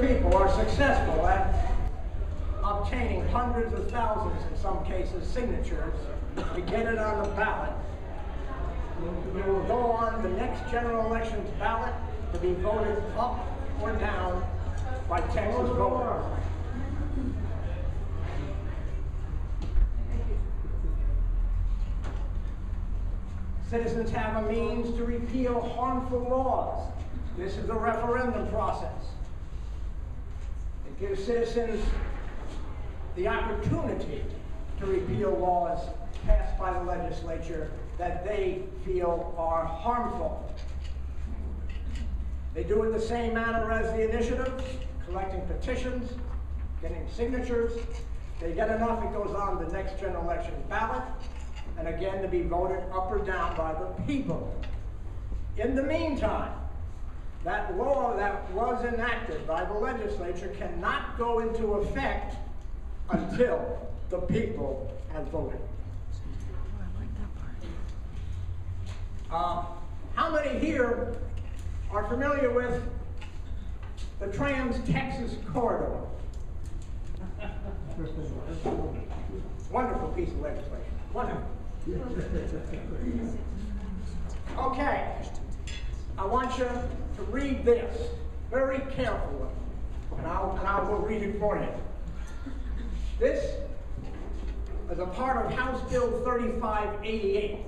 People are successful at obtaining hundreds of thousands, in some cases, signatures to get it on the ballot. It will go on the next general elections ballot to be voted up or down by Texas voters. Citizens have a means to repeal harmful laws. This is the referendum process. It gives citizens the opportunity to repeal laws passed by the legislature that they feel are harmful. They do it the same manner as the initiative, collecting petitions, getting signatures. They get enough, it goes on the next general election ballot, and again to be voted up or down by the people. In the meantime, that law that was enacted by the legislature cannot go into effect until the people have voted. How many here are familiar with the Trans-Texas Corridor? Wonderful piece of legislation. Wonderful. Okay. I want you to read this very carefully, and I will read it for you. This is a part of House Bill 3588.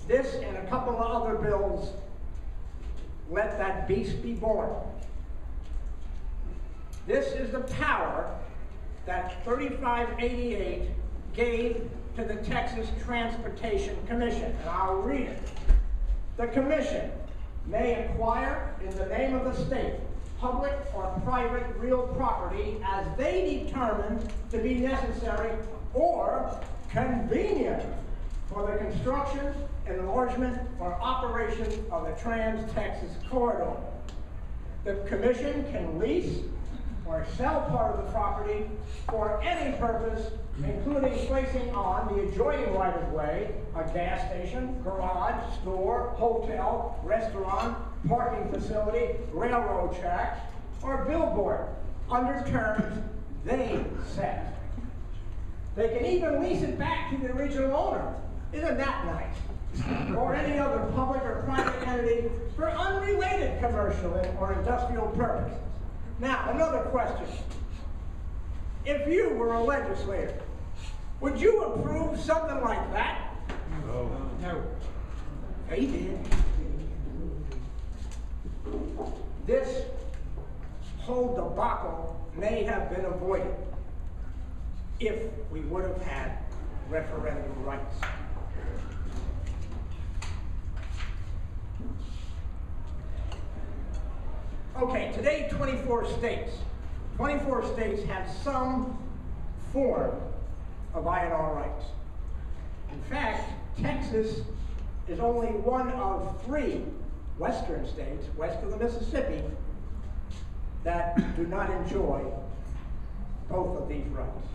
This and a couple of other bills let that beast be born. This is the power that 3588 gave to the Texas Transportation Commission, and I'll read it. The Commission may acquire, in the name of the state, public or private real property as they determine to be necessary or convenient for the construction, enlargement, or operation of the Trans-Texas Corridor. The Commission can lease or sell part of the property for any purpose, including placing on the adjoining right-of-way a gas station, garage, store, hotel, restaurant, parking facility, railroad track, or billboard under terms they set. They can even lease it back to the original owner. Isn't that nice? Or any other public or private entity for unrelated commercial or industrial purposes. Now, another question. If you were a legislator, would you approve something like that? No. No. He did. This whole debacle may have been avoided if we would have had referendum rights. Okay, today 24 states have some form of INR rights. In fact, Texas is only one of 3 western states, west of the Mississippi, that do not enjoy both of these rights.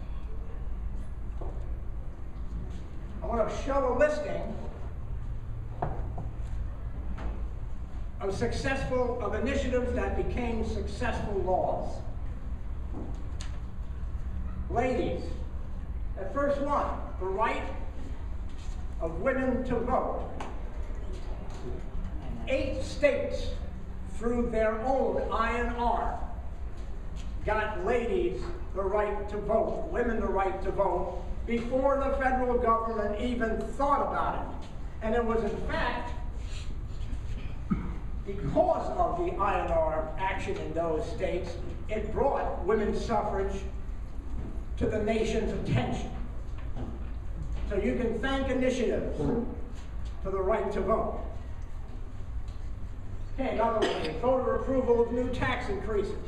I want to show a listing of initiatives that became successful laws. Ladies, the first one, the right of women to vote. 8 states, through their own INR, got ladies the right to vote, women the right to vote, before the federal government even thought about it. And it was, in fact, because of the INR action in those states, it brought women's suffrage to the nation's attention. So you can thank initiatives for the right to vote. Okay, another one, voter approval of new tax increases.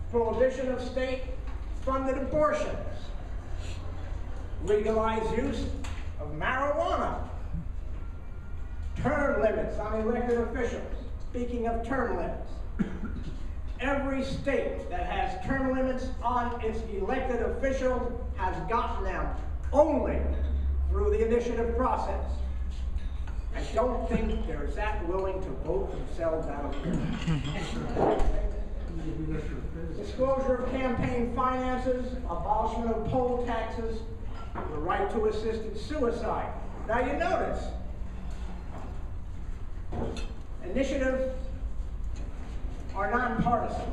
Prohibition of state-funded abortions. Legalized use of marijuana. Term limits on elected officials. Speaking of term limits, every state that has term limits on its elected officials has gotten them only through the initiative process. I don't think they're that willing to vote themselves out of here. Disclosure of campaign finances, abolishment of poll taxes, the right to assisted suicide. Now you notice, initiatives are nonpartisan.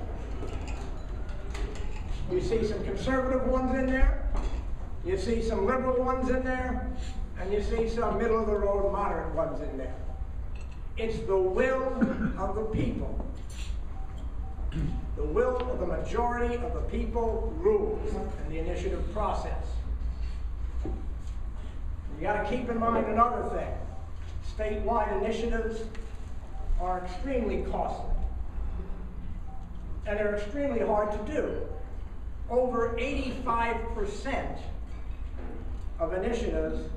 You see some conservative ones in there, you see some liberal ones in there, and you see some middle-of-the-road moderate ones in there. It's the will of the people. The will of the majority of the people rules in the initiative process. You got to keep in mind another thing. Statewide initiatives are extremely costly. And they're extremely hard to do. Over 85% of initiatives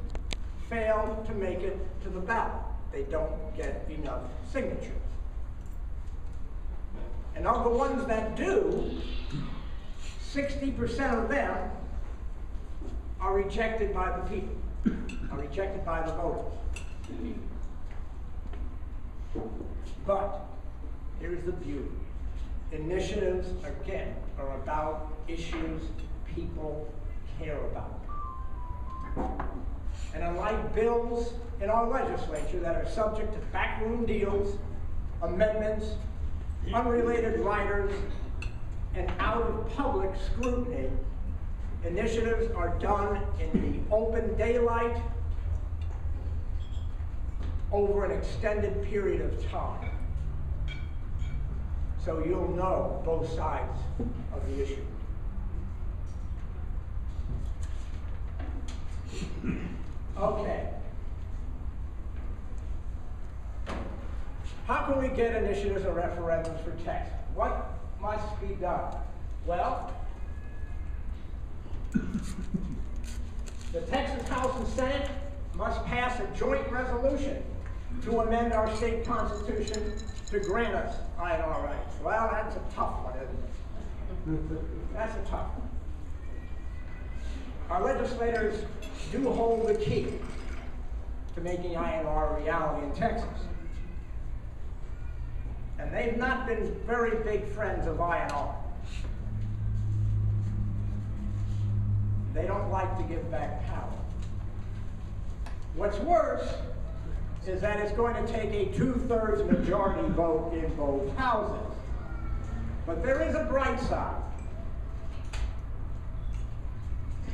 fail to make it to the ballot. They don't get enough signatures. And of the ones that do, 60% of them are rejected by the people, are rejected by the voters. But here's the beauty. Initiatives, again, are about issues people care about. And unlike bills in our legislature that are subject to backroom deals, amendments, unrelated riders, and out of public scrutiny, initiatives are done in the open daylight over an extended period of time. So you'll know both sides of the issue. Okay. How can we get initiatives or referendums for Texas? What must be done? Well, the Texas House and Senate must pass a joint resolution to amend our state constitution to grant us INR rights. Well, that's a tough one, isn't it? That's a tough one. Our legislators do hold the key to making INR a reality in Texas. And they've not been very big friends of INR. They don't like to give back power. What's worse is that it's going to take a 2/3 majority vote in both houses. But there is a bright side.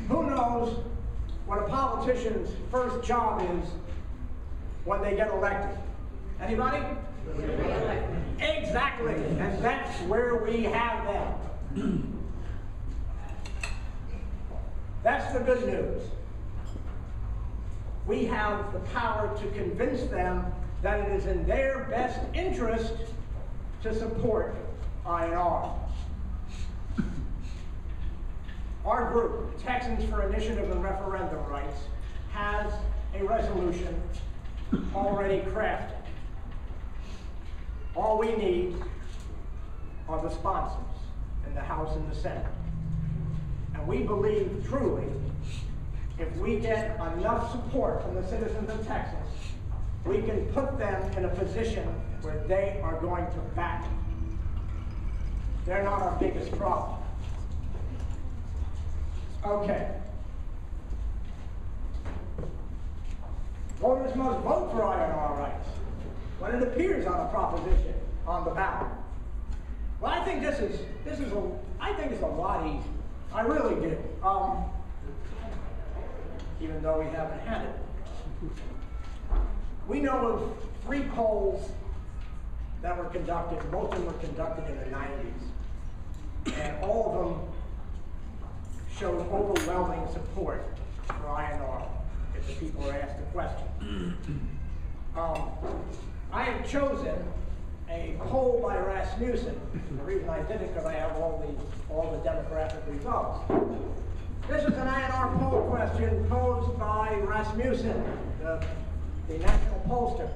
Who knows what a politician's first job is when they get elected? Anybody? Exactly, and that's where we have them. That's the good news. We have the power to convince them that it is in their best interest to support INR. Our group, Texans for Initiative and Referendum Rights, has a resolution already crafted. All we need are the sponsors in the House and the Senate. And we believe truly, if we get enough support from the citizens of Texas, we can put them in a position where they are going to back it. They're not our biggest problem. Okay. Voters must vote for INR rights when it appears on a proposition on the ballot. Well, I think this is a lot easier. I really do. Even though we haven't had it. We know of 3 polls that were conducted, most of them were conducted in the 90s. And all of them showed overwhelming support for INR if the people were asked the question. I have chosen a poll by Rasmussen. The reason I did it because I have all the demographic results. This is an INR poll question posed by Rasmussen, the national pollster.